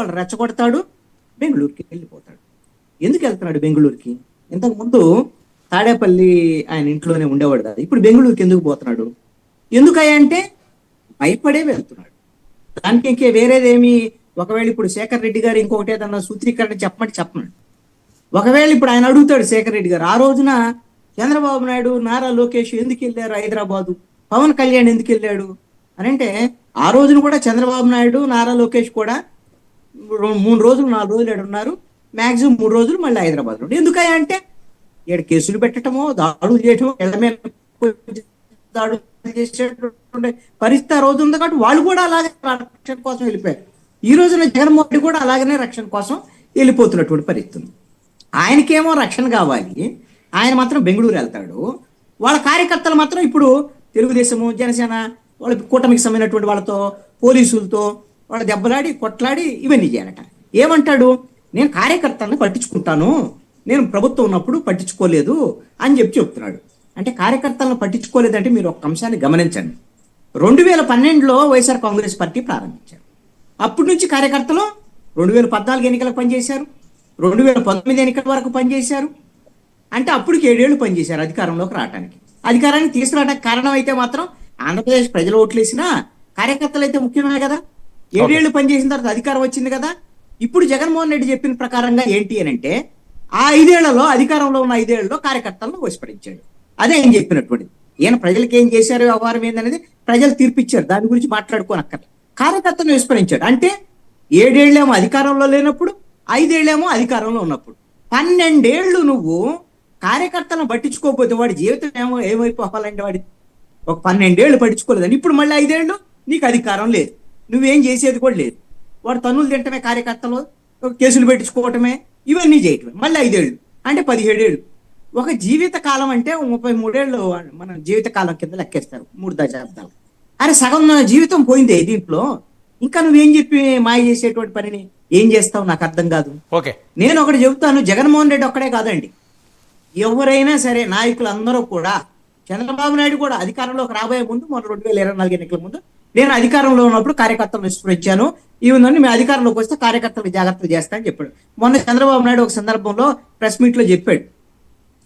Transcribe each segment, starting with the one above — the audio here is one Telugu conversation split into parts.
వాళ్ళు రెచ్చగొడతాడు, బెంగళూరుకి వెళ్ళిపోతాడు. ఎందుకు వెళ్తున్నాడు బెంగళూరుకి? ఇంతకుముందు తాడేపల్లి ఆయన ఇంట్లోనే ఉండేవాడు కదా, ఇప్పుడు బెంగళూరుకి ఎందుకు పోతున్నాడు? ఎందుకయ్యా అంటే భయపడే వెళ్తున్నాడు. దానికి ఇంకే వేరేదేమి. ఒకవేళ ఇప్పుడు శేఖర్ రెడ్డి గారు ఇంకొకటి ఏదన్నా సూత్రీకరణ చెప్పండి. ఒకవేళ ఇప్పుడు ఆయన అడుగుతాడు శేఖర్ రెడ్డి గారు, ఆ రోజున చంద్రబాబు నాయుడు, నారా లోకేష్ ఎందుకు వెళ్ళారు హైదరాబాదు, పవన్ కళ్యాణ్ ఎందుకు వెళ్ళాడు అని అంటే, ఆ రోజున కూడా చంద్రబాబు నాయుడు, నారా లోకేష్ కూడా 3 రోజులు 4 రోజులు ఇక్కడ ఉన్నారు, మాక్సిమం 3 రోజులు మళ్ళీ హైదరాబాద్ లో. ఎందుకయ్యా అంటే ఇక్కడ కేసులు పెట్టడమో, దాడులు చేయటమో, ఇళ్ల మీద దాడులు చేసేటువంటి పరిస్థితి ఆ రోజు ఉంది. కాబట్టి వాళ్ళు కూడా అలాగే రక్షణ కోసం వెళ్ళిపోయారు. ఈ రోజున జగన్మోహన్ రెడ్డి కూడా అలాగనే రక్షణ కోసం వెళ్ళిపోతున్నటువంటి పరిస్థితి. ఆయనకేమో రక్షణ కావాలి, ఆయన మాత్రం బెంగళూరు వెళ్తాడు. వాళ్ళ కార్యకర్తలు మాత్రం ఇప్పుడు తెలుగుదేశము, జనసేన వాళ్ళ కూటమికి సంబంధించినటువంటి వాళ్ళతో, పోలీసులతో వాళ్ళ దెబ్బలాడి కొట్లాడి ఇవన్నీ చేయాలట. ఏమంటాడు, నేను కార్యకర్తలను పట్టించుకుంటాను, నేను ప్రభుత్వం ఉన్నప్పుడు పట్టించుకోలేదు అని చెప్తున్నాడు. అంటే కార్యకర్తలను పట్టించుకోలేదంటే మీరు ఒక అంశాన్ని గమనించండి. 2012లో వైఎస్ఆర్ కాంగ్రెస్ పార్టీ ప్రారంభించారు. అప్పటి నుంచి కార్యకర్తలు 2014 ఎన్నికలకు పనిచేశారు, 2019 ఎన్నికల వరకు పనిచేశారు. అంటే అప్పటికి 7 ఏళ్ళు పనిచేశారు అధికారంలోకి రావడానికి. అధికారాన్ని తీసుకురావడానికి కారణం అయితే మాత్రం ఆంధ్రప్రదేశ్ ప్రజలు ఓట్లేసినా కార్యకర్తలు అయితే ముఖ్యమే కదా. 7 ఏళ్ళు పనిచేసిన తర్వాత అధికారం వచ్చింది కదా. ఇప్పుడు జగన్మోహన్ రెడ్డి చెప్పిన ప్రకారంగా ఏంటి అని అంటే, ఆ 5 ఏళ్లలో, అధికారంలో ఉన్న 5 ఏళ్లలో కార్యకర్తలను వశపడించాడు. అదే ఆయన చెప్పినటువంటిది. ఈయన ప్రజలకు ఏం చేశారు, వ్యవహారం ఏందనేది ప్రజలు తీర్పిచ్చారు, దాని గురించి మాట్లాడుకోనక్కర్లేదు. కార్యకర్తలను విస్మరించాడు. అంటే 7 ఏళ్ళేమో అధికారంలో లేనప్పుడు, 5 ఏళ్ళేమో అధికారంలో ఉన్నప్పుడు. 12 ఏళ్ళు నువ్వు కార్యకర్తలను పట్టించుకోకపోతే వాడి జీవితం ఏమైపోవాలంటే, వాడి ఒక 12 ఏళ్ళు పట్టించుకోలేదని ఇప్పుడు మళ్ళీ 5 ఏళ్ళు నీకు అధికారం లేదు, నువ్వేం చేసేది కూడా లేదు. వాడు తన్నులు తింటమే, కార్యకర్తలు కేసులు పెట్టించుకోవటమే, ఇవన్నీ చేయటమే. మళ్ళీ 5 ఏళ్ళు అంటే 17 ఏళ్ళు. ఒక జీవిత కాలం అంటే 33 ఏళ్ళు మన జీవిత కాలం కింద లెక్కేస్తారు, 3 దశాబ్దాలు. అరే సగం జీవితం పోయిందే దీంట్లో. ఇంకా నువ్వేం చెప్పి మాయ చేసేటువంటి పనిని ఏం చేస్తావు నాకు అర్థం కాదు. నేను ఒకటి చెబుతాను, జగన్మోహన్ రెడ్డి ఒక్కడే కాదండి, ఎవరైనా సరే నాయకులు అందరూ కూడా, చంద్రబాబు నాయుడు కూడా అధికారంలోకి రాబోయే ముందు, మొన్న 2024 ఎన్నికల ముందు, నేను అధికారంలో ఉన్నప్పుడు కార్యకర్తలను విస్మరించాను, ఈవెన్ మేము అధికారంలోకి వస్తే కార్యకర్తలకు జాగ్రత్తలు చేస్తా అని చెప్పాడు. మొన్న చంద్రబాబు నాయుడు ఒక సందర్భంలో ప్రెస్ మీట్ లో చెప్పాడు,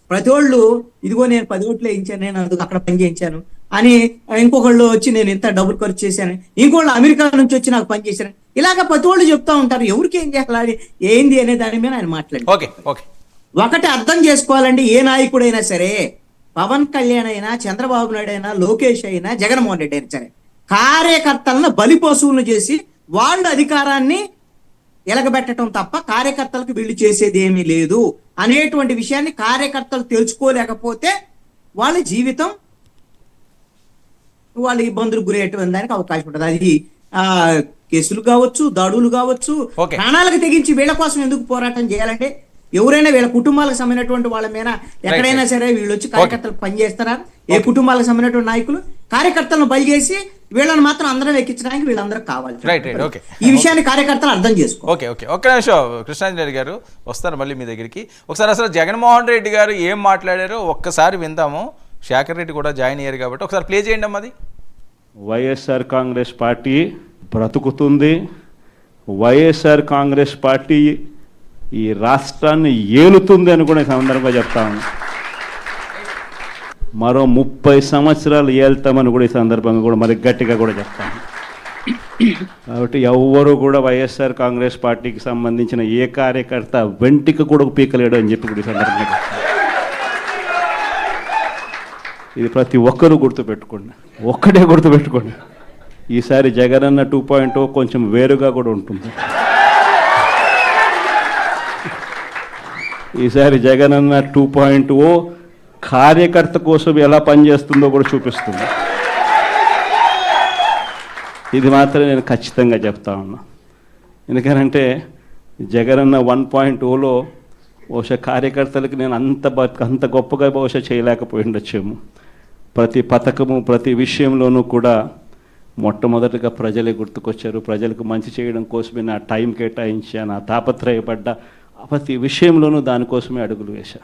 ప్రతి వాళ్ళు ఇదిగో నేను 10 ఓట్లు వేయించాను, నేను అక్కడ పని చేయించాను అని, ఇంకొకళ్ళు వచ్చి నేను ఇంత డబ్బులు ఖర్చు చేశాను, ఇంకోళ్ళు అమెరికా నుంచి వచ్చి నాకు పని చేశాను, ఇలాగ ప్రతి వాళ్ళు చెప్తా ఉంటారు. ఎవరికి ఏం చేయాలి ఏంది అనే దాని మీద ఆయన మాట్లాడారు. ఒకటి అర్థం చేసుకోవాలండి, ఏ నాయకుడైనా సరే, పవన్ కళ్యాణ్ అయినా, చంద్రబాబు నాయుడు అయినా, లోకేష్ అయినా, జగన్మోహన్ రెడ్డి అయినా సరే, కార్యకర్తలను బలిపశువులను చేసి వాళ్ళ అధికారాన్ని ఎలగబెట్టడం తప్ప కార్యకర్తలకు వీళ్ళు చేసేది ఏమీ లేదు అనేటువంటి విషయాన్ని కార్యకర్తలు తెలుసుకోలేకపోతే వాళ్ళ జీవితం, వాళ్ళ ఇబ్బందులకు గురయ్యేటువంటి దానికి అవకాశం ఉంటుంది. అది కేసులు కావచ్చు, దాడులు కావచ్చు, ప్రాణాలకు తెగించి వీళ్ళ కోసం ఎందుకు పోరాటం చేయాలంటే, ఎవరైనా వీళ్ళ కుటుంబాలకు సంబంధించినటువంటి వాళ్ళ మీద ఎక్కడైనా సరే వీళ్ళు వచ్చి కార్యకర్తలు పనిచేస్తారా? ఏ కుటుంబాలకు సంబంధించినటువంటి నాయకులు కార్యకర్తలను బలి చేసి వీళ్ళని మాత్రం అందరం ఎక్కించడానికి వీళ్ళందరూ కావాలి. ఈ విషయాన్ని కార్యకర్తలు అర్థం చేసుకో. ఒక్క నిమిషం కృష్ణాంజలి గారు, వస్తారు మళ్ళీ మీ దగ్గరికి. ఒకసారి అసలు జగన్మోహన్ రెడ్డి గారు ఏం మాట్లాడారో ఒక్కసారి విందాము. శేఖర్ రెడ్డి కూడా జాయిన్ అయ్యారు కాబట్టి ఒకసారి ప్లే చేయండి అమ్మది. వైఎస్ఆర్ కాంగ్రెస్ పార్టీ బ్రతుకుతుంది, వైఎస్ఆర్ కాంగ్రెస్ పార్టీ ఈ రాష్ట్రాన్ని ఏలుతుంది అని కూడా ఈ సందర్భంగా చెప్తాను. మరో 30 సంవత్సరాలు ఏళ్తామని కూడా ఈ సందర్భంగా కూడా మరి గట్టిగా కూడా చెప్తాను. కాబట్టి ఎవ్వరూ కూడా వైఎస్ఆర్ కాంగ్రెస్ పార్టీకి సంబంధించిన ఏ కార్యకర్త వెంటికి కూడా పీకలేడు అని చెప్పి కూడా ఈ సందర్భంగా ఇది ప్రతి ఒక్కరూ గుర్తుపెట్టుకోండి, ఒక్కటే గుర్తుపెట్టుకోండి. ఈసారి జగనన్న 2.0 కొంచెం వేరుగా కూడా ఉంటుంది. ఈసారి జగనన్న 2.0 కార్యకర్త కోసం ఎలా పనిచేస్తుందో కూడా చూపిస్తుంది. ఇది మాత్రం నేను ఖచ్చితంగా చెప్తా ఉన్నా. ఎందుకనంటే జగనన్న 1.0లో బహుశా కార్యకర్తలకు నేను అంత గొప్పగా బహుశా చేయలేకపోయి ఉండొచ్చేమో. ప్రతి పథకము, ప్రతి విషయంలోనూ కూడా మొట్టమొదటిగా ప్రజలే గుర్తుకొచ్చారు. ప్రజలకు మంచి చేయడం కోసమే నా టైం కేటాయించా, నా తాపత్రయపడ్డా, ప్రతి విషయంలోనూ దానికోసమే అడుగులు వేశా.